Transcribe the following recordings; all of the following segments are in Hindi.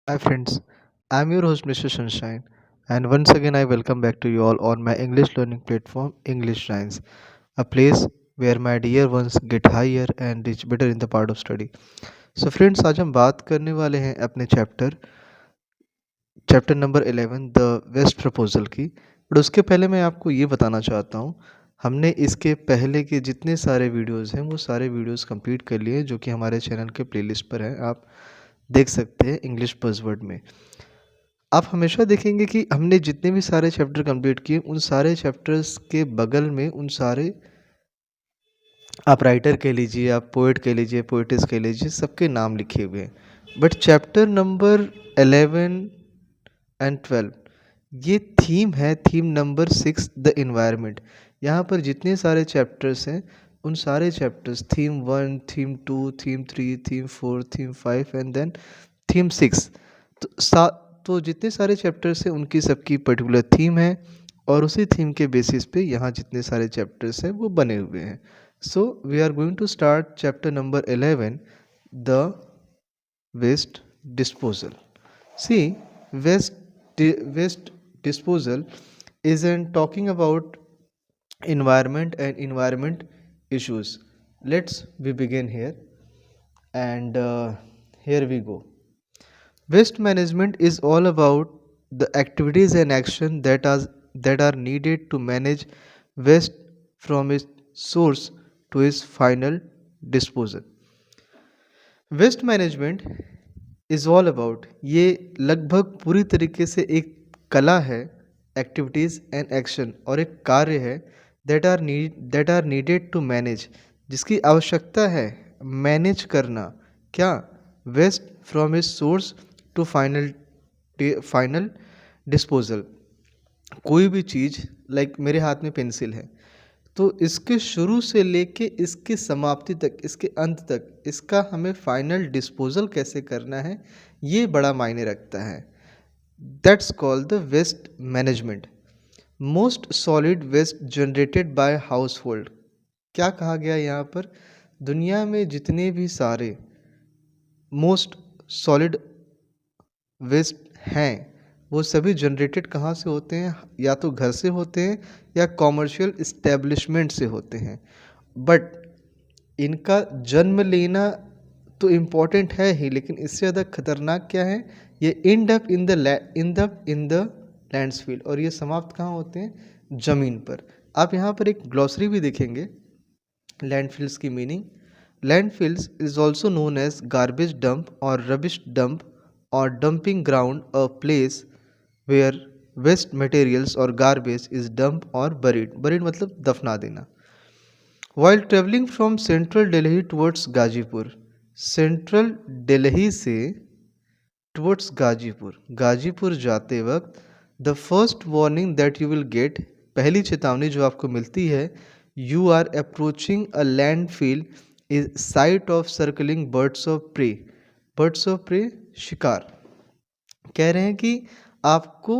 Hi friends, I'm your host Mr. Sunshine, and once again I welcome back to you all on my English learning platform English Science, a place where my dear ones get higher and reach better in the part of study. So friends, आज हम बात करने वाले हैं अपने chapter number 11 the waste proposal की। बट उसके पहले मैं आपको ये बताना चाहता हूँ, हमने इसके पहले के जितने सारे वीडियोस हैं वो सारे वीडियोस कंप्लीट कर लिए जो कि हमारे चैनल के प्लेलिस्ट पर हैं, आप देख सकते हैं इंग्लिश बज़वर्ड में। आप हमेशा देखेंगे कि हमने जितने भी सारे चैप्टर कंप्लीट किए उन सारे चैप्टर्स के बगल में उन सारे, आप राइटर कह लीजिए, आप पोएट कह लीजिए, पोएटिस कह लीजिए, सबके नाम लिखे हुए हैं। बट चैप्टर नंबर 11 एंड 12 ये थीम है, थीम नंबर 6 द इन्वायरमेंट। यहाँ पर जितने सारे चैप्टर्स हैं उन सारे chapters theme 1, theme 2, theme 3, theme 4, theme 5 and then theme 6। तो तो जितने सारे चैप्टर्स हैं उनकी सबकी पर्टिकुलर थीम है और उसी थीम के बेसिस पे यहाँ जितने सारे चैप्टर्स हैं वो बने हुए हैं। So we are going to start chapter number 11 the waste disposal. See, waste disposal isn't talking about environment and environment issues. Let's we begin here, and here we go. Waste management is all about the activities and action that are needed to manage waste from its source to its final disposal. Waste management is all about, ये लगभग पूरी तरीके से एक कला है, एक्टिविटीज़ एंड एक्शन, और एक कार्य है that are needed to manage, जिसकी आवश्यकता है मैनेज करना। क्या? Waste from is source to final disposal. कोई भी चीज़, लाइक मेरे हाथ में पेंसिल है, तो इसके शुरू से लेके इसकी समाप्ति तक, इसके अंत तक, इसका हमें फाइनल डिस्पोजल कैसे करना है, ये बड़ा मायने रखता है। That's called the waste management. Most solid waste generated by household. क्या कहा गया यहाँ पर? दुनिया में जितने भी सारे मोस्ट सॉलिड वेस्ट हैं वो सभी जनरेटेड कहाँ से होते हैं? या तो घर से होते हैं या कॉमर्शियल इस्टेब्लिशमेंट से होते हैं। बट इनका जन्म लेना तो इम्पॉर्टेंट है ही, लेकिन इससे ज़्यादा खतरनाक क्या है? ये एंड अप इन द लैंड्सफिल, और ये समाप्त कहाँ होते हैं? ज़मीन पर। आप यहाँ पर एक ग्लॉसरी भी देखेंगे लैंडफिल्स की meaning. Landfills is also known as garbage dump और रबिश डंप और dumping ground, a place where waste materials और गार्बेज इज डंप और बरीड मतलब दफना देना। While travelling from central Delhi towards Ghazipur, central Delhi से टुवर्ड्स गाजीपुर, गाजीपुर जाते वक्त, the first warning that you will get, पहली चेतावनी जो आपको मिलती है, you are approaching a landfill is sight of circling birds of prey. Birds of prey शिकार। कह रहे हैं कि आपको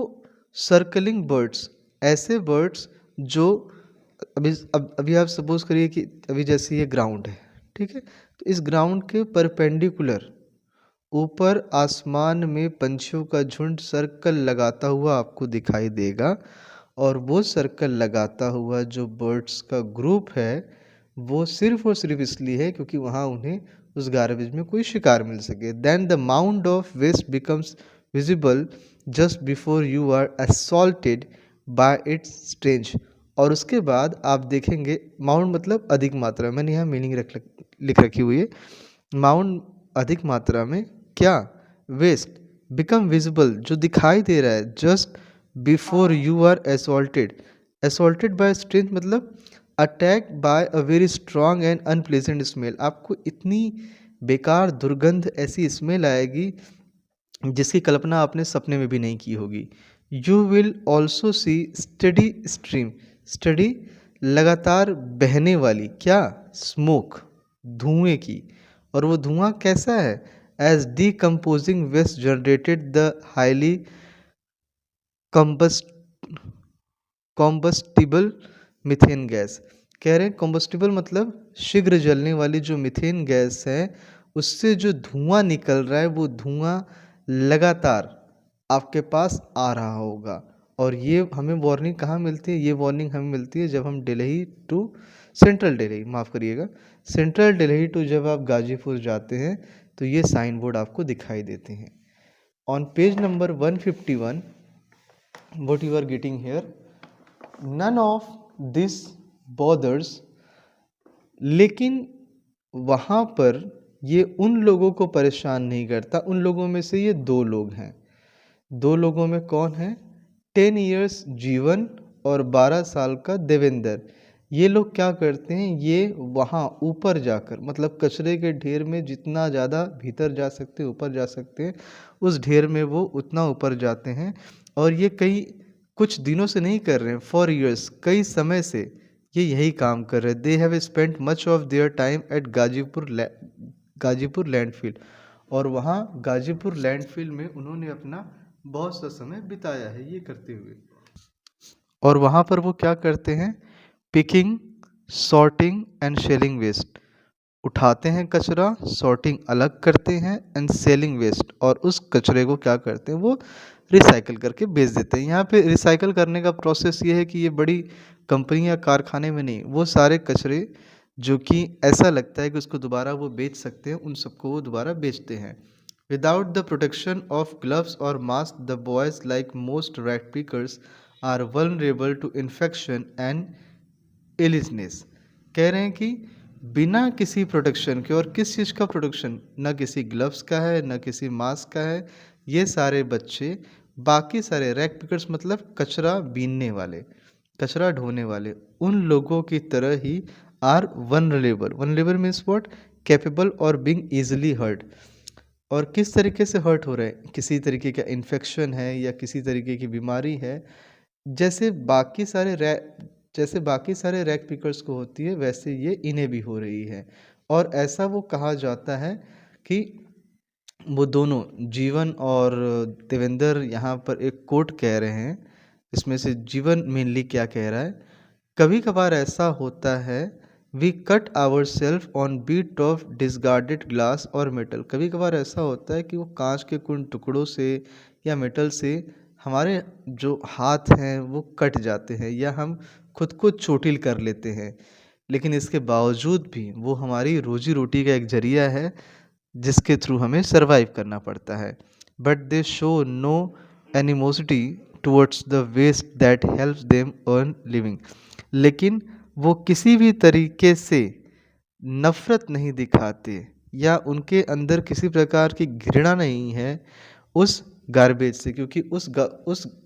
सर्कलिंग बर्ड्स, ऐसे बर्ड्स जो अभी आप सपोज करिए कि अभी जैसे ये ग्राउंड है, ठीक है, तो इस ग्राउंड के परपेंडिकुलर ऊपर आसमान में पंछियों का झुंड सर्कल लगाता हुआ आपको दिखाई देगा, और वो सर्कल लगाता हुआ जो बर्ड्स का ग्रुप है वो सिर्फ और सिर्फ इसलिए है क्योंकि वहाँ उन्हें उस गार्बेज में कोई शिकार मिल सके। Then the mound of waste becomes visible just before you are assaulted by its strange. और उसके बाद आप देखेंगे, माउंड मतलब अधिक मात्रा, मैंने यहाँ मीनिंग लिख रखी हुई है। माउंड अधिक मात्रा में, क्या? वेस्ट बिकम विजिबल जो दिखाई दे रहा है, just before you are assaulted. Assaulted by strength मतलब attack by a very strong and unpleasant smell. आपको इतनी बेकार दुर्गंध, ऐसी स्मेल आएगी जिसकी कल्पना आपने सपने में भी नहीं की होगी। You will also see study stream, study लगातार बहने वाली, क्या? स्मोक, धुएं की। और वो धुआं कैसा है? As decomposing waste generated the highly combust combustible methane gas. कह रहे हैं कॉम्बस्टिबल मतलब शीघ्र जलने वाली जो मीथेन गैस है, उससे जो धुआं निकल रहा है वो धुआं लगातार आपके पास आ रहा होगा। और ये हमें वार्निंग कहाँ मिलती है? ये वार्निंग हमें मिलती है जब हम दिल्ली टू सेंट्रल दिल्ली, माफ़ करिएगा, सेंट्रल दिल्ली टू जब आप गाजीपुर जाते हैं तो ये साइन बोर्ड आपको दिखाई देते हैं। On page number 151 what you are getting here, none of this bothers, लेकिन वहाँ पर ये उन लोगों को परेशान नहीं करता। उन लोगों में से ये दो लोग हैं। दो लोगों में कौन है? 10 इयर्स जीवन और 12 साल का देवेंद्र। ये लोग क्या करते हैं? ये वहाँ ऊपर जाकर, मतलब कचरे के ढेर में जितना ज़्यादा भीतर जा सकते हैं, ऊपर जा सकते हैं, उस ढेर में वो उतना ऊपर जाते हैं। और ये कई कुछ दिनों से नहीं कर रहे हैं, फॉर ईयर्स, कई समय से ये यही काम कर रहे हैं। They have spent much of their time at Ghazipur landfill. और वहाँ गाजीपुर लैंडफिल में उन्होंने अपना बहुत सा समय बिताया है ये करते हुए। और वहाँ पर वो क्या करते हैं? Picking, sorting and shelling waste. उठाते हैं कचरा, सॉर्टिंग अलग करते हैं, एंड सेलिंग वेस्ट, और उस कचरे को क्या करते हैं? वो रिसाइकल करके बेच देते हैं। यहाँ पे रिसाइकल करने का प्रोसेस ये है कि ये बड़ी कंपनी या कारखाने में नहीं, वो सारे कचरे जो कि ऐसा लगता है कि उसको दोबारा वो बेच सकते हैं, उन सबको वो दोबारा बेचते हैं। Without the protection of gloves और mask, the boys like most rat pickers are vulnerable to infection and illness. कह रहे हैं कि बिना किसी प्रोटेक्शन के, और किस चीज़ का प्रोटेक्शन? न किसी ग्लव्स का है, न किसी मास्क का है, ये सारे बच्चे, बाकी सारे रैक पिकर्स मतलब कचरा बीनने वाले, कचरा ढोने वाले, उन लोगों की तरह ही are vulnerable. Vulnerable means what? Capable और बीइंग ईजिली हर्ट। और किस तरीके से हर्ट हो रहे हैं? किसी तरीके का इन्फेक्शन है या किसी तरीके की बीमारी है, जैसे बाकी सारे रैक पिकर्स को होती है, वैसे ये इन्हें भी हो रही है। और ऐसा वो कहा जाता है कि वो दोनों, जीवन और देवेंद्र, यहाँ पर एक कोट कह रहे हैं। इसमें से जीवन मेनली क्या कह रहा है? कभी कभार ऐसा होता है, we cut our self on bit of discarded glass और मेटल। कभी कभार ऐसा होता है कि वो कांच के कुछ टुकड़ों से या मेटल से हमारे जो हाथ हैं वो कट जाते हैं, या हम खुद को चोटिल कर लेते हैं। लेकिन इसके बावजूद भी वो हमारी रोजी रोटी का एक जरिया है जिसके थ्रू हमें सरवाइव करना पड़ता है। But they show no animosity towards the waste that helps them earn living. लेकिन वो किसी भी तरीके से नफ़रत नहीं दिखाते, या उनके अंदर किसी प्रकार की घृणा नहीं है उस गार्बेज से, क्योंकि उस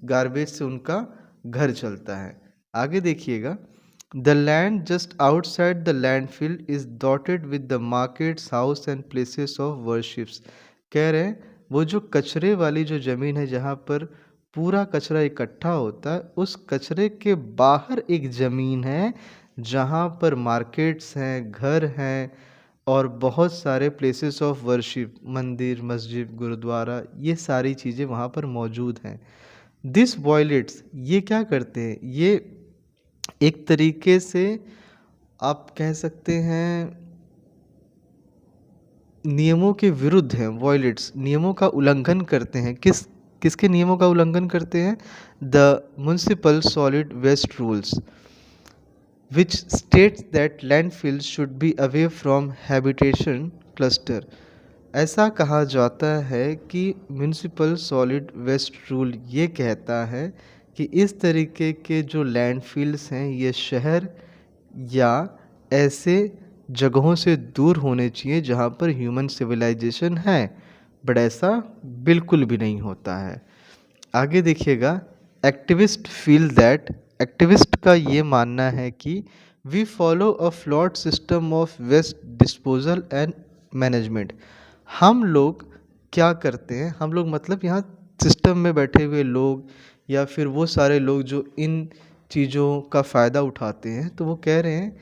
गार्बेज से उनका घर चलता है। आगे देखिएगा, the land just outside the landfill is dotted with the markets, house and places of worships. कह रहे हैं वो जो कचरे वाली जो ज़मीन है जहाँ पर पूरा कचरा इकट्ठा होता है, उस कचरे के बाहर एक ज़मीन है जहाँ पर मार्केट्स हैं, घर हैं, और बहुत सारे प्लेसेस ऑफ वर्शिप, मंदिर, मस्जिद, गुरुद्वारा, ये सारी चीज़ें वहाँ पर मौजूद हैं। दिस वॉयलेट्स, ये क्या करते हैं? ये एक तरीके से आप कह सकते हैं नियमों के विरुद्ध हैं। वॉयलेट्स नियमों का उल्लंघन करते हैं। किसके नियमों का उल्लंघन करते हैं? The municipal solid waste rules which states that landfills should be away from habitation cluster। ऐसा कहा जाता है कि म्यूनिसिपल सॉलिड वेस्ट रूल ये कहता है कि इस तरीके के जो लैंडफिल्स हैं ये शहर या ऐसे जगहों से दूर होने चाहिए जहाँ पर ह्यूमन सिविलाइजेशन है, बट ऐसा बिल्कुल भी नहीं होता है। आगे देखिएगा, एक्टिविस्ट फील दैट, एक्टिविस्ट का ये मानना है कि we follow a flawed system of waste disposal and management. हम लोग क्या करते हैं? हम लोग मतलब यहाँ सिस्टम में बैठे हुए लोग, या फिर वो सारे लोग जो इन चीज़ों का फ़ायदा उठाते हैं, तो वो कह रहे हैं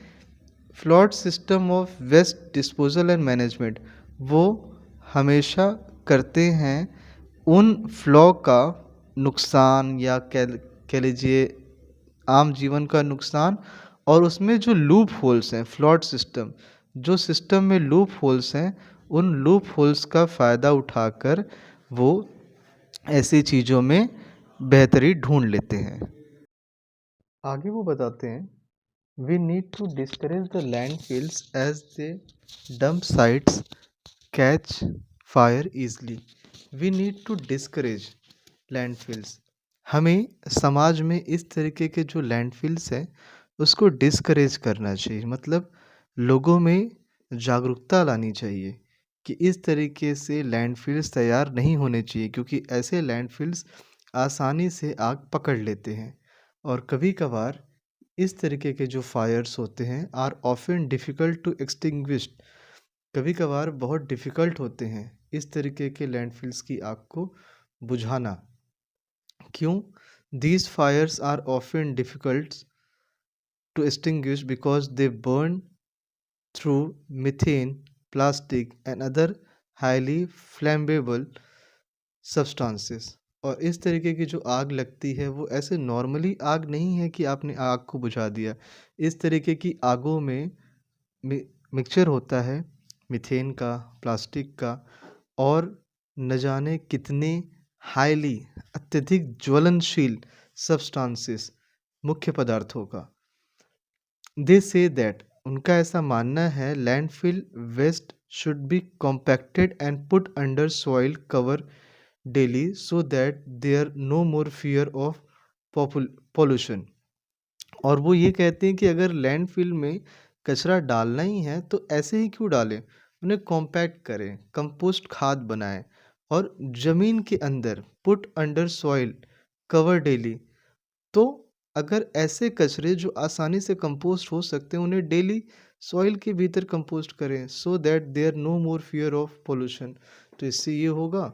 flawed system of waste disposal and management, वो हमेशा करते हैं उन फ्लॉ का नुकसान, या कह लीजिए आम जीवन का नुकसान, और उसमें जो लूप होल्स हैं, फ्लॉड सिस्टम, जो सिस्टम में लूप होल्स हैं, उन लूप होल्स का फ़ायदा उठाकर वो ऐसी चीज़ों में बेहतरी ढूंढ लेते हैं। आगे वो बताते हैं, we need to discourage the landfills as they dump sites catch fire easily. We need to discourage landfills. हमें समाज में इस तरीके के जो लैंडफिल्स हैं उसको डिस्करेज करना चाहिए, मतलब लोगों में जागरूकता लानी चाहिए कि इस तरीके से लैंडफिल्स तैयार नहीं होने चाहिए, क्योंकि ऐसे लैंडफिल्स आसानी से आग पकड़ लेते हैं और कभी कभार इस तरीके के जो फायर्स होते हैं are often difficult to extinguish. कभी कभार बहुत डिफ़िकल्ट होते हैं इस तरीके के लैंडफिल्स की आग को बुझाना। क्यों? These fires are often difficult to extinguish because they burn through methane, plastic, and other highly flammable substances। और इस तरीके की जो आग लगती है वो ऐसे नॉर्मली आग नहीं है कि आपने आग को बुझा दिया। इस तरीके की आगों में मिक्सचर होता है मीथेन का, प्लास्टिक का और न जाने कितने हाईली अत्यधिक ज्वलनशील सब्सटेंसेस, मुख्य पदार्थों का। दे से दैट, उनका ऐसा मानना है, landfill waste should be compacted and put under soil cover daily so that there no more fear of pollution. और वो ये कहते हैं कि अगर लैंडफिल में कचरा डालना ही है तो ऐसे ही क्यों डालें, उन्हें कॉम्पैक्ट करें, कंपोस्ट खाद बनाएं और ज़मीन के अंदर put under soil cover daily. तो अगर ऐसे कचरे जो आसानी से कंपोस्ट हो सकते हैं उन्हें डेली सॉइल के भीतर कंपोस्ट करें so that there no more fear of pollution. तो इससे ये होगा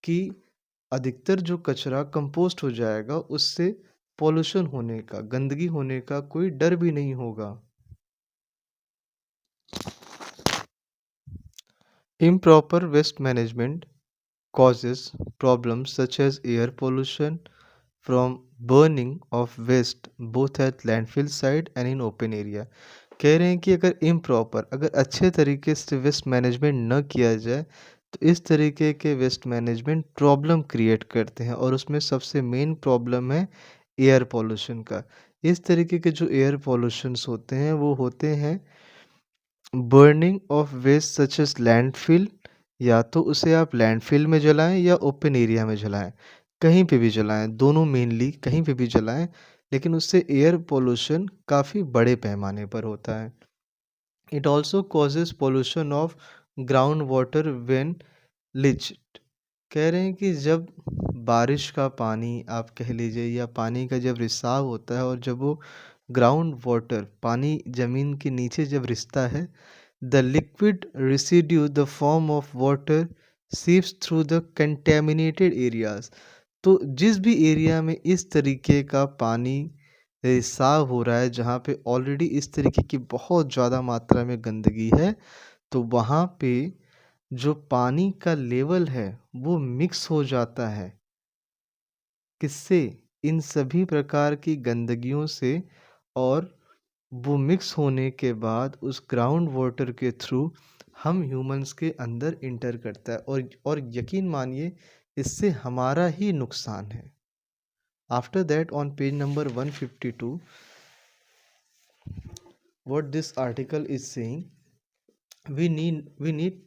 कि अधिकतर जो कचरा कंपोस्ट हो जाएगा, उससे पॉल्यूशन होने का, गंदगी होने का कोई डर भी नहीं होगा। Improper waste management causes problems such as air pollution from burning of waste both at landfill site and in open area। कह रहे हैं कि अगर इम्प्रॉपर, अगर अच्छे तरीके से वेस्ट मैनेजमेंट न किया जाए तो इस तरीके के वेस्ट मैनेजमेंट प्रॉब्लम क्रिएट करते हैं और उसमें सबसे मेन प्रॉब्लम है एयर पोल्यूशन का। इस तरीके के जो एयर पोल्यूशंस होते हैं वो होते हैं burning of waste such as landfill, या तो उसे आप लैंडफिल में जलाएं या ओपन एरिया में जलाएं, कहीं पे भी जलाएं, दोनों मेनली कहीं पे भी जलाएं, लेकिन उससे एयर पोल्यूशन काफ़ी बड़े पैमाने पर होता है। It also causes pollution of ground water when leached. कह रहे हैं कि जब बारिश का पानी आप कह लीजिए या पानी का जब रिसाव होता है और जब वो ग्राउंड वाटर पानी ज़मीन के नीचे जब रिसता है, the liquid residue the form of water seeps through the contaminated areas. तो जिस भी एरिया में इस तरीके का पानी रिसाव हो रहा है, जहाँ पे ऑलरेडी इस तरीके की बहुत ज़्यादा मात्रा में गंदगी है, तो वहाँ पे जो पानी का लेवल है वो मिक्स हो जाता है। किससे? इन सभी प्रकार की गंदगियों से। और वो मिक्स होने के बाद उस ग्राउंड वाटर के थ्रू हम ह्यूमंस के अंदर इंटर करता है और यकीन मानिए इससे हमारा ही नुकसान है। After that on page number 152 what this article is saying, we need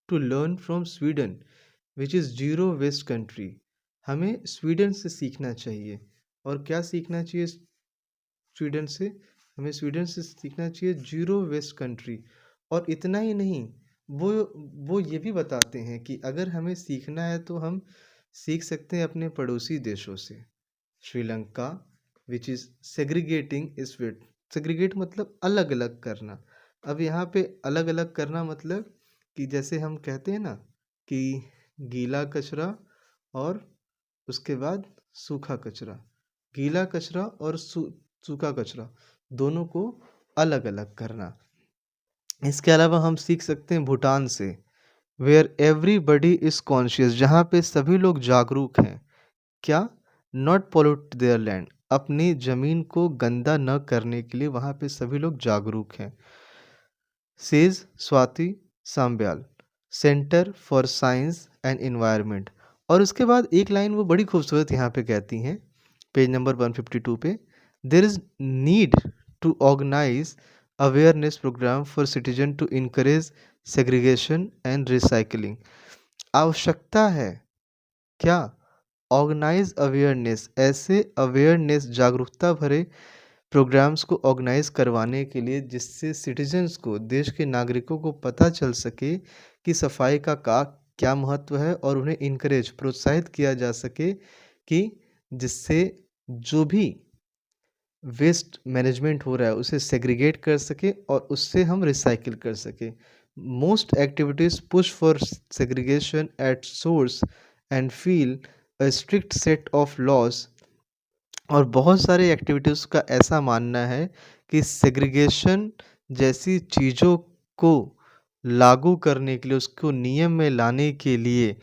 to learn from Sweden which is zero waste country। हमें स्वीडन से सीखना चाहिए। और क्या सीखना चाहिए स्वीडन से? हमें स्वीडन से सीखना चाहिए जीरो वेस्ट कंट्री। और इतना ही नहीं, वो वो ये भी बताते हैं कि अगर हमें सीखना है तो हम सीख सकते हैं अपने पड़ोसी देशों से। श्रीलंका विच इज़ सेग्रीगेटिंग इस वेट। सेग्रीगेट मतलब अलग अलग करना। अब यहाँ पे अलग अलग करना मतलब कि जैसे हम कहते हैं ना कि गीला कचरा और उसके बाद सूखा कचरा, गीला कचरा और सूखा कचरा दोनों को अलग अलग करना। इसके अलावा हम सीख सकते हैं भूटान से, वेयर एवरीबडी इज़ कॉन्शियस, जहाँ पे सभी लोग जागरूक हैं। क्या? नॉट पोल्यूट देयर लैंड, अपनी ज़मीन को गंदा न करने के लिए वहाँ पे सभी लोग जागरूक हैं। Says Swati Sambyal, centre for science and environment. और उसके बाद एक लाइन वो बड़ी खूबसूरत यहाँ पे कहती हैं, पेज नंबर 152 पे, there is need to organise awareness program for citizen to encourage segregation and recycling. आवश्यकता है क्या? ऑर्गेनाइज अवेयरनेस, ऐसे अवेयरनेस जागरूकता भरे प्रोग्राम्स को ऑर्गेनाइज करवाने के लिए जिससे सिटीजन्स को, देश के नागरिकों को पता चल सके कि सफाई का क्या महत्व है, और उन्हें इनकरेज, प्रोत्साहित किया जा सके कि जिससे जो भी वेस्ट मैनेजमेंट हो रहा है उसे सेग्रीगेट कर सके और उससे हम रिसाइकिल कर सके। Most activities push for segregation at source and feel a strict set of laws. और बहुत सारे एक्टिविटीज़ का ऐसा मानना है कि सेग्रीगेशन जैसी चीज़ों को लागू करने के लिए, उसको नियम में लाने के लिए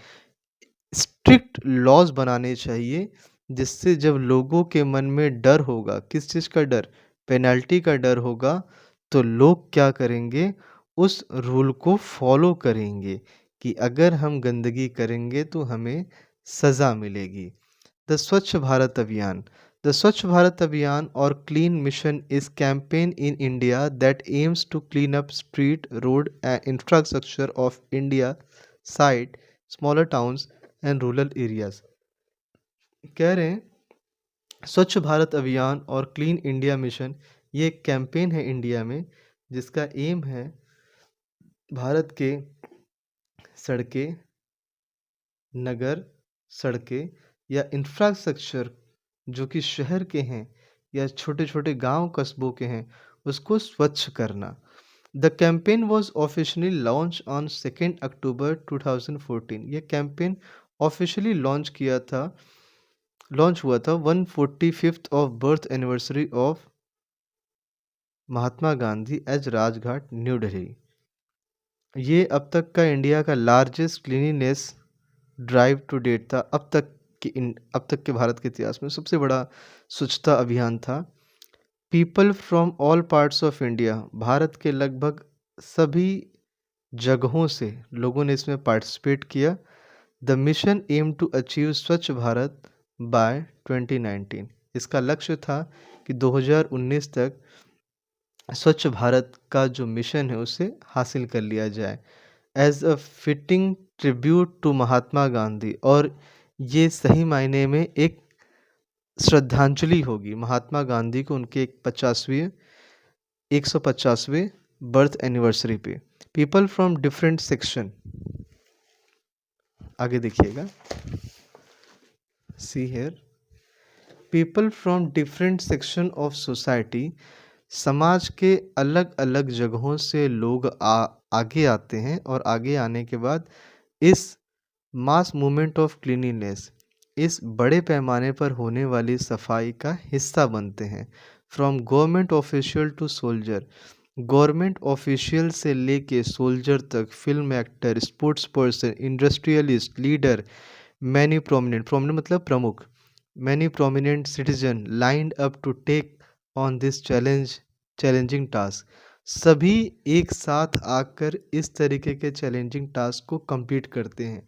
स्ट्रिक्ट लॉज बनाने चाहिए, जिससे जब लोगों के मन में डर होगा, किस चीज़ का डर? पेनल्टी का डर होगा, तो लोग क्या करेंगे? उस रूल को फॉलो करेंगे कि अगर हम गंदगी करेंगे तो हमें सज़ा मिलेगी। द स्वच्छ भारत अभियान, the Swachh Bharat Abhiyan or Clean Mission is campaign in India that aims to clean up street, road and infrastructure of India side, smaller towns and rural areas। कह रहे हैं स्वच्छ भारत अभियान और क्लीन इंडिया मिशन, ये एक कैंपेन है इंडिया में जिसका एम है भारत के सड़कें, नगर सड़कें या इंफ्रास्ट्रक्चर जो कि शहर के हैं या छोटे छोटे गांव कस्बों के हैं, उसको स्वच्छ करना। The campaign was officially launch on 2 October 2014। ये कैंपेन ऑफिशियली लॉन्च हुआ था 145th of birth anniversary of Mahatma Gandhi as Rajghat, New Delhi. ये अब तक का इंडिया का largest cleanliness drive to date था। अब तक के भारत के इतिहास में सबसे बड़ा स्वच्छता अभियान था। People from all parts of India, Bharat के लगभग सभी जगहों से लोगों ने इसमें पार्टिसिपेट किया। The mission aim to achieve Swachh Bharat bye 2019। इसका लक्ष्य था कि 2019 तक स्वच्छ भारत का जो मिशन है उसे हासिल कर लिया जाए। As a fitting tribute to Mahatma Gandhi, और ये सही मायने में एक श्रद्धांजलि होगी महात्मा गांधी को उनके 150वें बर्थ एनिवर्सरी पे। पीपल फ्रॉम डिफरेंट सेक्शन, आगे देखिएगा, see here, people from different section of society, समाज के अलग अलग जगहों से लोग आगे आते हैं और आगे आने के बाद इस मास मूवमेंट ऑफ क्लीनिनेस, इस बड़े पैमाने पर होने वाली सफाई का हिस्सा बनते हैं। From government official to soldier, government official से लेके सोल्जर तक, film actor, sports person, industrialist, leader, many prominent, prominent मतलब प्रमुख, many prominent citizen lined up to take on this challenging task. सभी एक साथ आकर इस तरीके के चैलेंजिंग टास्क को कंप्लीट करते हैं।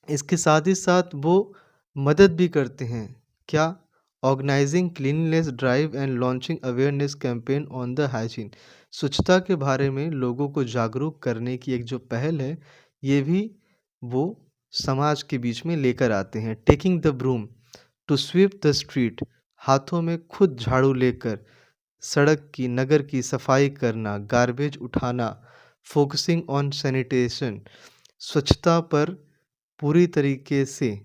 इसके साथ ही साथ वो मदद भी करते हैं। क्या? Organising cleanliness drive and launching awareness campaign on the hygiene, स्वच्छता के बारे में लोगों को जागरूक करने की एक जो पहल है, ये भी वो समाज के बीच में लेकर आते हैं। Taking the broom to sweep the street, हाथों में खुद झाड़ू लेकर सड़क की, नगर की सफाई करना, गार्बेज उठाना, फोकसिंग ऑन सैनिटेशन, स्वच्छता पर पूरी तरीके से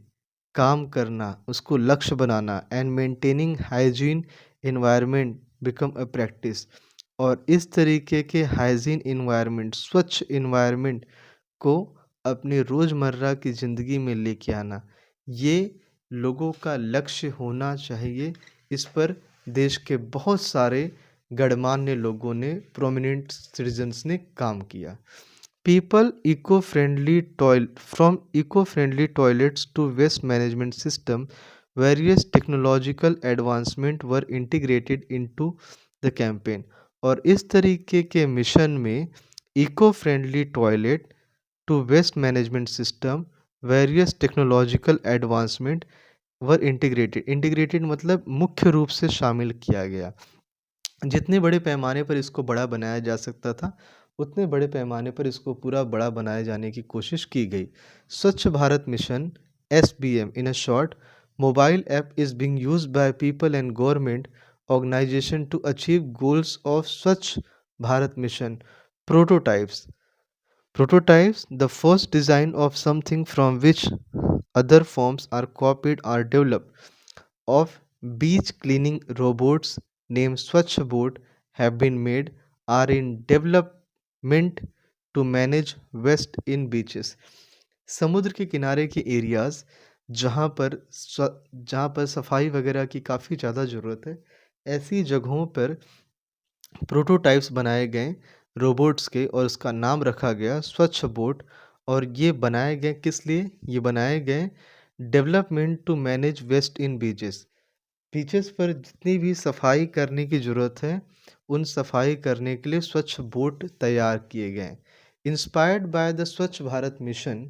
काम करना, उसको लक्ष्य बनाना, and maintaining hygiene environment become a practice. और इस तरीके के हाइजीन एनवायरनमेंट, स्वच्छ एनवायरनमेंट को अपनी रोज़मर्रा की ज़िंदगी में लेके आना, ये लोगों का लक्ष्य होना चाहिए। इस पर देश के बहुत सारे गणमान्य लोगों ने, प्रोमिनेंट सिटीजन्स ने काम किया। People from eco-friendly toilets to waste management system, various technological advancement were integrated into the campaign। और इस तरीके के मिशन में eco friendly toilet to waste management system, various technological advancement were integrated. Integrated मतलब मुख्य रूप से शामिल किया गया। जितने बड़े पैमाने पर इसको बड़ा बनाया जा सकता था, उतने बड़े पैमाने पर इसको पूरा बड़ा बनाए जाने की कोशिश की गई। स्वच्छ Bharat mission, SBM in a short, mobile app is being used by people and government organization to achieve goals of Swachh Bharat mission. Prototypes. Prototypes, the first design of something from which other forms are copied or developed, of beach cleaning robots named Swachhbot have been made, are in development to manage waste in beaches. समुद्र के किनारे के एरियाज जहाँ पर सफाई वगैरह की काफ़ी ज़्यादा ज़रूरत है, ऐसी जगहों पर प्रोटोटाइप्स बनाए गए रोबोट्स के और उसका नाम रखा गया स्वच्छ बोट। और ये बनाए गए किस लिए? ये बनाए गए development to manage waste in beaches. Beaches पर जितनी भी सफाई करने की ज़रूरत है, उन सफाई करने के लिए स्वच्छ बोट तैयार किए गए। इंस्पायर्ड बाय द स्वच्छ भारत मिशन,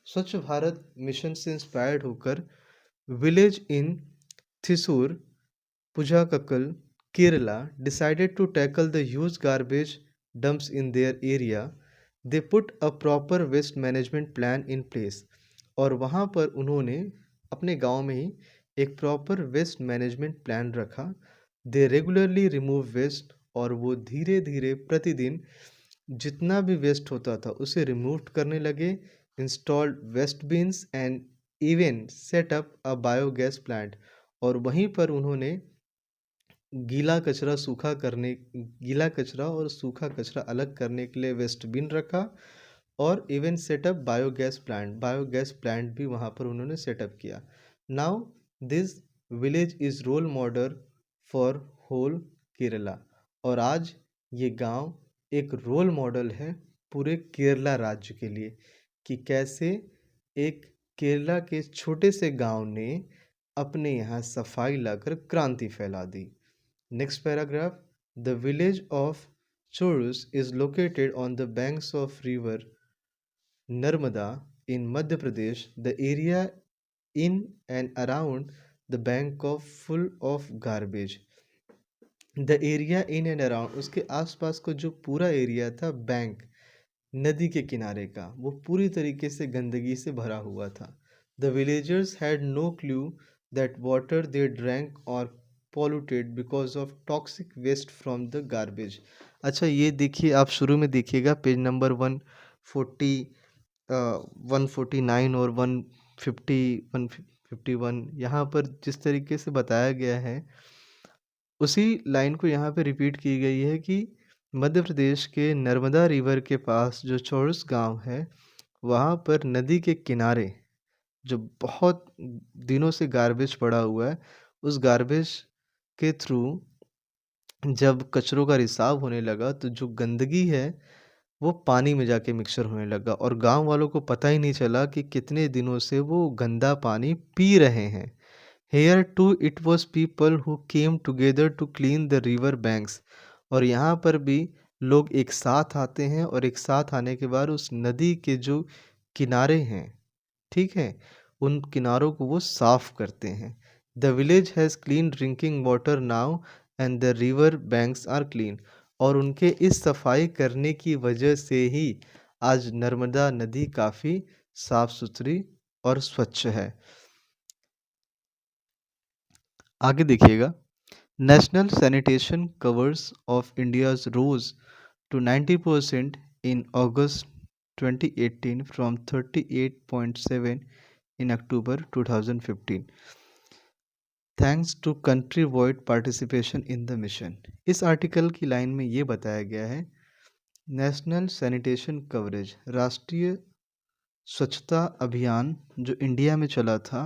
स्वच्छ भारत मिशन से इंस्पायर्ड होकर village in Thrissur Pujakakal, Kerala, decided to tackle the huge garbage dumps in their area. They put a proper waste management plan in place. और वहाँ पर उन्होंने अपने गांव में ही एक प्रॉपर वेस्ट मैनेजमेंट प्लान रखा। दे रेगुलरली रिमूव वेस्ट, और वो धीरे धीरे प्रतिदिन जितना भी वेस्ट होता था उसे रिमूव करने लगे। Installed waste bins and even set up a biogas plant. और वहीं पर उन्होंने गीला कचरा और सूखा कचरा अलग करने के लिए वेस्ट बिन रखा। और इवन सेटअप बायोगैस प्लांट भी वहाँ पर उन्होंने सेटअप किया। Now this village is role model for whole Kerala. और आज ये गांव एक रोल मॉडल है पूरे केरला राज्य के लिए, कि कैसे एक केरला के छोटे से गांव ने अपने यहाँ सफाई लाकर क्रांति फैला दी। Next paragraph. The village of Chorus is located on the banks of river Narmada in Madhya Pradesh. The area in and around the bank of full of garbage. The area in and around, उसके आसपास का जो पूरा एरिया था बैंक नदी के किनारे का, वो पूरी तरीके से गंदगी से भरा हुआ था। The villagers had no clue that water they drank और polluted because of toxic waste from the garbage. अच्छा, ये देखिए, आप शुरू में देखिएगा पेज नंबर 140, 149 और 150, 151, यहाँ पर जिस तरीके से बताया गया है उसी लाइन को यहाँ पे रिपीट की गई है कि मध्य प्रदेश के नर्मदा रिवर के पास जो चौरस गांव है, वहाँ पर नदी के किनारे जो बहुत दिनों से गार्बेज पड़ा हुआ है, उस गार्बेज के थ्रू जब कचरों का रिसाव होने लगा तो जो गंदगी है वो पानी में जाके मिक्सर होने लगा, और गांव वालों को पता ही नहीं चला कि कितने दिनों से वो गंदा पानी पी रहे हैं। Here too it was people who came together to clean the river banks। और यहाँ पर भी लोग एक साथ आते हैं, और एक साथ आने के बाद उस नदी के जो किनारे हैं, ठीक है, उन किनारों को वो साफ करते हैं। The village has clean drinking water now and the river banks are clean. और उनके इस सफाई करने की वजह से ही आज नर्मदा नदी काफ़ी साफ सुथरी और स्वच्छ है। आगे देखिएगा, national sanitation covers of India's rose to 90% in August 2018 from 38.7 in October 2015 thanks to countrywide participation in the mission. इस आर्टिकल की लाइन में ये बताया गया है, नेशनल सैनिटेशन कवरेज, राष्ट्रीय स्वच्छता अभियान जो इंडिया में चला था,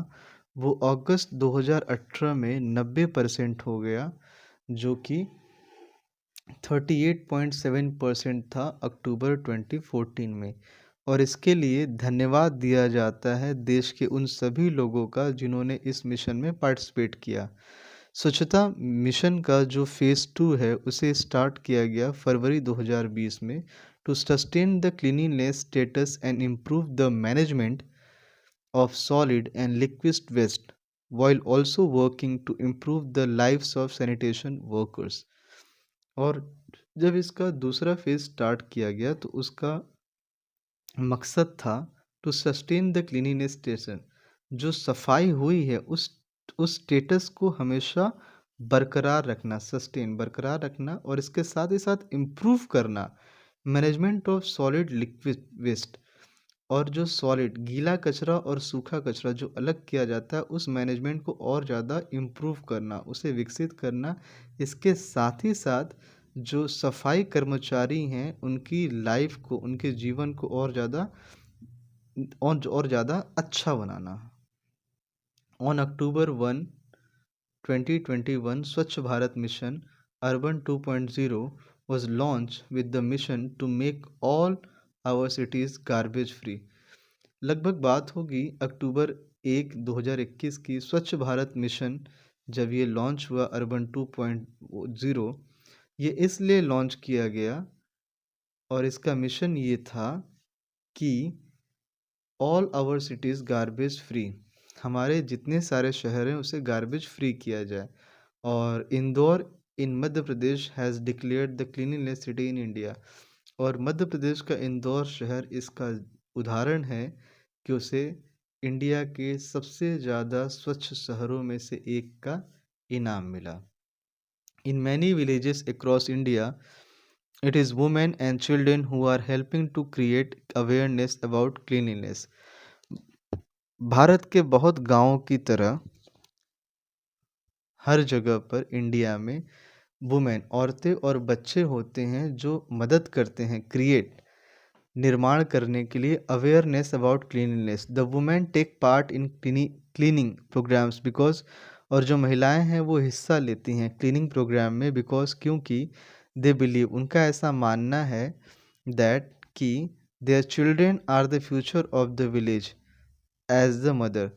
वो अगस्त 2018 में 90% हो गया, जो कि 38.7% था अक्टूबर 2014 में। और इसके लिए धन्यवाद दिया जाता है देश के उन सभी लोगों का जिन्होंने इस मिशन में पार्टिसिपेट किया। स्वच्छता मिशन का जो फेज़ 2 है उसे स्टार्ट किया गया फरवरी 2020 में, to sustain the cleanliness status and improve the management of solid and liquid waste while also working to improve the lives of sanitation workers. और जब इसका दूसरा फेज स्टार्ट किया गया तो उसका मकसद था to sustain the cleanliness station. जो सफाई हुई है उस स्टेटस को हमेशा बरकरार रखना, सस्टेन बरकरार रखना, और इसके साथ ही साथ इम्प्रूव करना management of solid liquid waste. और जो सॉलिड गीला कचरा और सूखा कचरा जो अलग किया जाता है उस मैनेजमेंट को और ज़्यादा इम्प्रूव करना, उसे विकसित करना। इसके साथ ही साथ जो सफाई कर्मचारी हैं उनकी लाइफ को, उनके जीवन को और ज़्यादा अच्छा बनाना। On October 1, 2021, Swachh Bharat Mission Urban 2.0 was launched with the mission to make all our cities garbage free। लगभग बात होगी अक्टूबर 2021 की। स्वच्छ भारत मिशन जब ये लॉन्च हुआ अर्बन 2.0, ये इसलिए लॉन्च किया गया और इसका मिशन ये था कि all our cities garbage free, हमारे जितने सारे शहर हैं उसे गार्बेज फ्री किया जाए। और Indore in Madhya Pradesh has declared the cleanliness city in India. और मध्य प्रदेश का इंदौर शहर इसका उदाहरण है कि उसे इंडिया के सबसे ज़्यादा स्वच्छ शहरों में से एक का इनाम मिला। In many villages across India, it is women and children who are helping to create awareness about cleanliness। Bharat के बहुत गांवों की तरह हर जगह पर इंडिया में वुमेन, औरतें और बच्चे होते हैं जो मदद करते हैं क्रिएट, निर्माण करने के लिए awareness about cleanliness. The women take part in cleaning programmes because, और जो महिलाएं हैं वो हिस्सा लेती हैं क्लीनिंग प्रोग्राम में बिकॉज, क्योंकि दे बिलीव, उनका ऐसा मानना है दैट कि their children are the future of the village as the mother.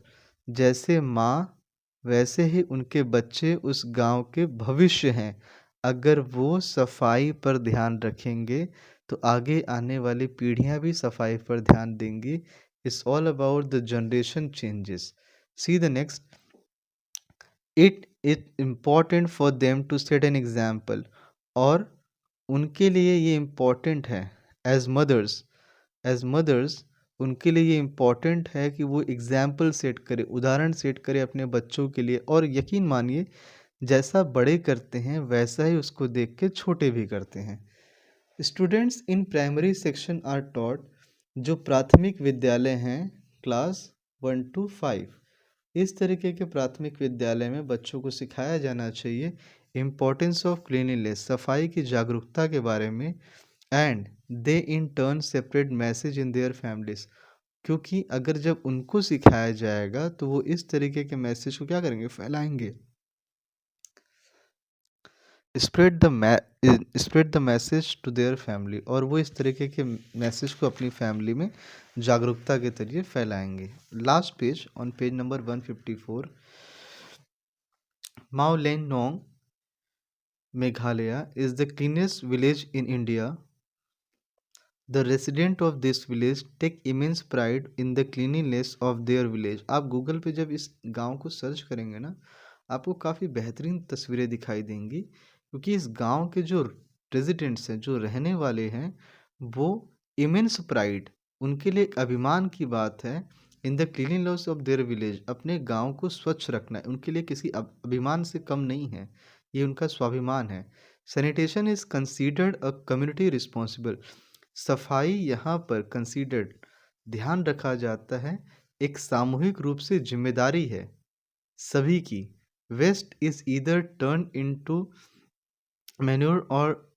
जैसे माँ वैसे ही उनके बच्चे उस गांव के भविष्य हैं। अगर वो सफाई पर ध्यान रखेंगे तो आगे आने वाली पीढ़ियां भी सफाई पर ध्यान देंगी। It's all about the generation changes. See the next, it is important for them to set an example. और उनके लिए ये इम्पॉर्टेंट है एज मदर्स उनके लिए ये इम्पॉर्टेंट है कि वो एग्जाम्पल सेट करे, उदाहरण सेट करे अपने बच्चों के लिए। और यकीन मानिए जैसा बड़े करते हैं वैसा ही उसको देख के छोटे भी करते हैं। Students in primary section are taught, जो प्राथमिक विद्यालय हैं क्लास 1 to 5, इस तरीके के प्राथमिक विद्यालय में बच्चों को सिखाया जाना चाहिए इम्पोर्टेंस ऑफ क्लीनलीनेस, सफाई की जागरूकता के बारे में। And they in turn separate message in their families, क्योंकि अगर जब उनको सिखाया जाएगा तो वो इस तरीके के मैसेज को क्या करेंगे, फैलाएंगे। Spread the message to their family, और वो इस तरीके के मैसेज को अपनी फैमिली में जागरूकता के जरिए फैलाएंगे। Last page, on page number 154, Mawlynnong Meghalaya is the cleanest village in India. The resident of this village take immense pride in the cleanliness of their village. आप गूगल पे जब इस गांव को सर्च करेंगे ना, आपको काफ़ी बेहतरीन तस्वीरें दिखाई देंगी, क्योंकि इस गांव के जो रेजिडेंट्स हैं, जो रहने वाले हैं, वो इमेंस प्राइड, उनके लिए एक अभिमान की बात है इन the cleanliness of their village. अपने गांव को स्वच्छ रखना है उनके लिए किसी अभिमान से कम नहीं है, ये उनका स्वाभिमान है। Sanitation is considered a community responsible. सफाई यहाँ पर कंसीडर्ड, ध्यान रखा जाता है, एक सामूहिक रूप से जिम्मेदारी है सभी की। Waste is either turn into manure और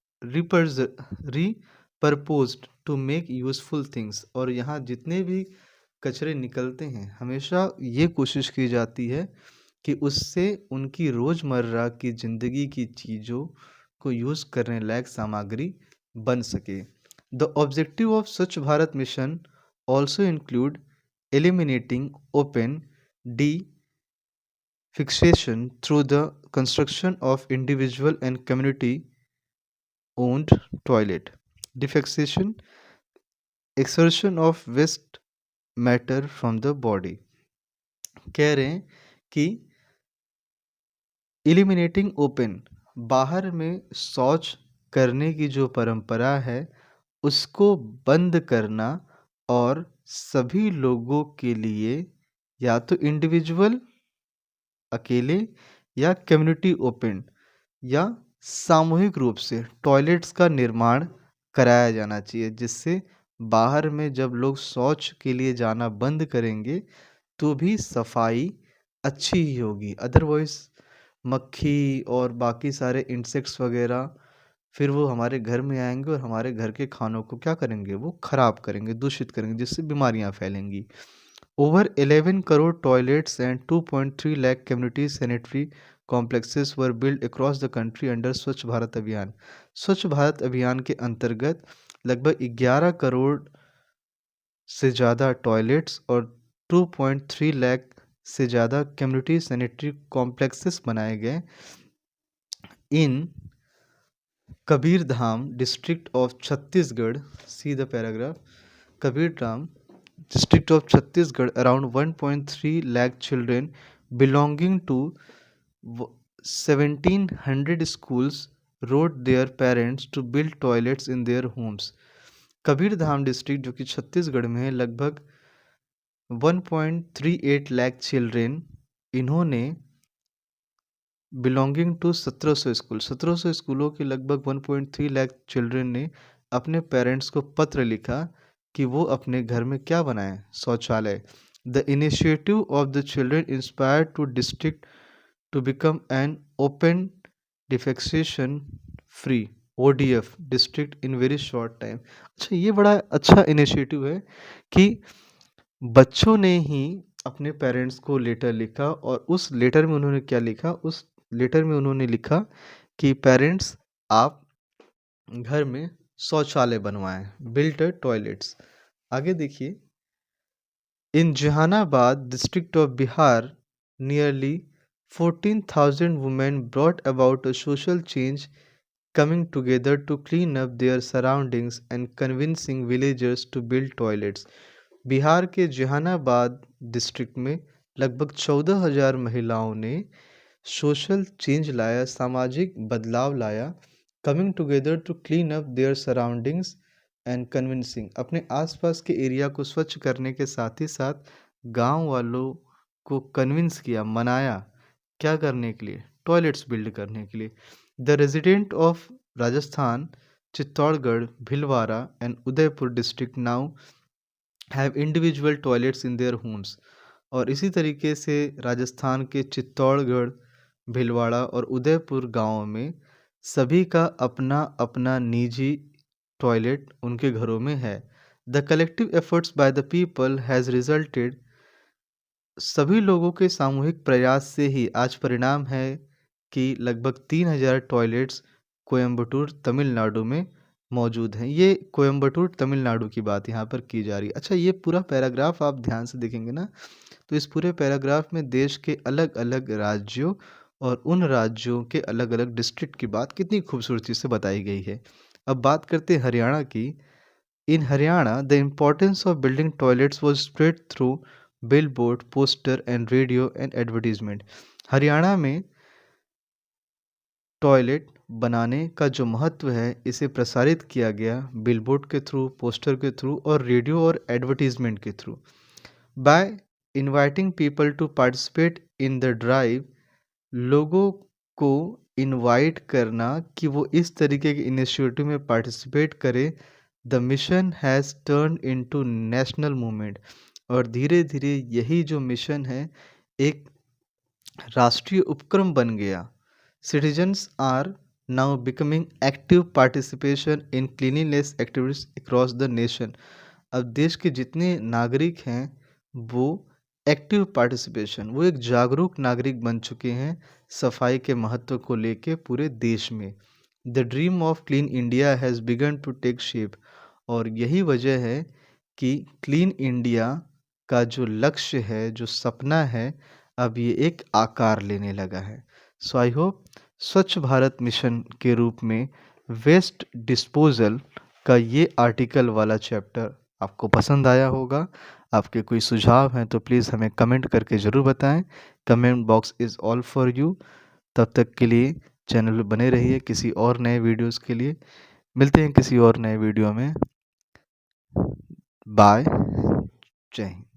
repurposed to make useful things. और यहाँ जितने भी कचरे निकलते हैं हमेशा ये कोशिश की जाती है कि उससे उनकी रोज़मर्रा की ज़िंदगी की चीज़ों को यूज़ करने लायक सामग्री बन सके। The objective of Swachh Bharat mission also include eliminating open defecation through the construction of individual and community owned toilet. Defecation, exertion of waste matter from the body. कह रहे हैं कि एलिमिनेटिंग ओपन, बाहर में शौच करने की जो परंपरा है उसको बंद करना, और सभी लोगों के लिए या तो इंडिविजुअल अकेले या कम्युनिटी ओपन या सामूहिक रूप से टॉयलेट्स का निर्माण कराया जाना चाहिए, जिससे बाहर में जब लोग शौच के लिए जाना बंद करेंगे तो भी सफाई अच्छी ही होगी। अदरवाइज मक्खी और बाकी सारे इंसेक्ट्स वगैरह फिर वो हमारे घर में आएंगे और हमारे घर के खानों को क्या करेंगे, वो खराब करेंगे, दूषित करेंगे, जिससे बीमारियां फैलेंगी। Over 11 crore toilets and 2.3 lakh community sanitary complexes were built across the country under स्वच्छ भारत अभियान। स्वच्छ भारत अभियान के अंतर्गत लगभग 11 करोड़ से ज़्यादा टॉयलेट्स और 2.3 लाख से ज़्यादा कम्युनिटी सैनिटरी कॉम्प्लेक्सेस बनाए गए in Kabirdham district of Chhattisgarh. See the paragraph. Kabirdham district of Chhattisgarh, around 1.3 lakh children belonging to 1700 schools wrote their parents to build toilets in their homes। Kabirdham district जो कि छत्तीसगढ़ में है, लगभग 1.38 लाख चिल्ड्रेन, इन्होंने बिलोंगिंग टू 1700 स्कूल, 1700 स्कूलों के लगभग 1.3 लाख चिल्ड्रेन ने अपने पेरेंट्स को पत्र लिखा कि वो अपने घर में क्या बनाएं, शौचालय। The initiative of the children inspired to district to become an open defecation free ODF district in very short time. अच्छा, ये बड़ा अच्छा इनिशिएटिव है कि बच्चों ने ही अपने पेरेंट्स को लेटर लिखा, और उस लेटर में उन्होंने क्या लिखा, उस लेटर में उन्होंने लिखा कि पेरेंट्स, आप घर में शौचालय बनवाएं, बिल्ट टॉयलेट्स। आगे देखिए, in Jahanabad district of Bihar nearly 14,000 women brought about a social change coming together to clean up their surroundings and convincing villagers to build toilets। Bihar के जहानाबाद डिस्ट्रिक्ट में लगभग 14,000 महिलाओं ने सोशल चेंज लाया, सामाजिक बदलाव लाया, coming together to clean up their surroundings and convincing, अपने आसपास के एरिया को स्वच्छ करने के साथ ही साथ गांव वालों को कन्विंस किया, मनाया, क्या करने के लिए, टॉयलेट्स बिल्ड करने के लिए। The resident of Rajasthan, Chittorgarh, Bhilwara and Udaipur district now have individual toilets in their homes. और इसी तरीके से राजस्थान के चित्तौड़गढ़, भिलवाड़ा और उदयपुर गांवों में सभी का अपना अपना निजी टॉयलेट उनके घरों में है। The collective efforts by the people has resulted, सभी लोगों के सामूहिक प्रयास से ही आज परिणाम है कि लगभग 3,000 टॉयलेट्स कोयम्बटूर तमिलनाडु में मौजूद हैं। ये कोयम्बटूर तमिलनाडु की बात यहाँ पर की जा रही है। अच्छा, ये पूरा पैराग्राफ आप ध्यान से देखेंगे ना, तो इस पूरे पैराग्राफ में देश के अलग अलग राज्यों और उन राज्यों के अलग अलग डिस्ट्रिक्ट की बात कितनी खूबसूरती से बताई गई है। अब बात करते हैं हरियाणा की। In Haryana the importance of building toilets was spread through billboard, poster and radio and advertisement. Haryana में टॉयलेट बनाने का जो महत्व है, इसे प्रसारित किया गया बिलबोर्ड के थ्रू, पोस्टर के थ्रू और रेडियो और एडवर्टीजमेंट के through. By inviting people to participate in the drive, लोगों को इनवाइट करना कि वो इस तरीके के इनिशिएटिव में पार्टिसिपेट करें। The mission has turn into national movement, और धीरे धीरे यही जो मिशन है एक राष्ट्रीय उपक्रम बन गया। Citizens are now becoming active participation in cleanliness activities across the nation. अब देश के जितने नागरिक हैं वो एक्टिव पार्टिसिपेशन, वो एक जागरूक नागरिक बन चुके हैं सफाई के महत्व को लेके पूरे देश में। The dream of clean India has begun to take shape, और यही वजह है कि क्लीन इंडिया का जो लक्ष्य है, जो सपना है, अब ये एक आकार लेने लगा है। सो आई होप स्वच्छ भारत मिशन के रूप में वेस्ट डिस्पोजल का ये आर्टिकल वाला चैप्टर आपको पसंद आया होगा। आपके कोई सुझाव हैं तो प्लीज़ हमें कमेंट करके ज़रूर बताएं। Comment box is all for you. तब तक के लिए चैनल पे बने रहिए किसी और नए वीडियोस के लिए। मिलते हैं किसी और नए वीडियो में। बाय। जय हिंद।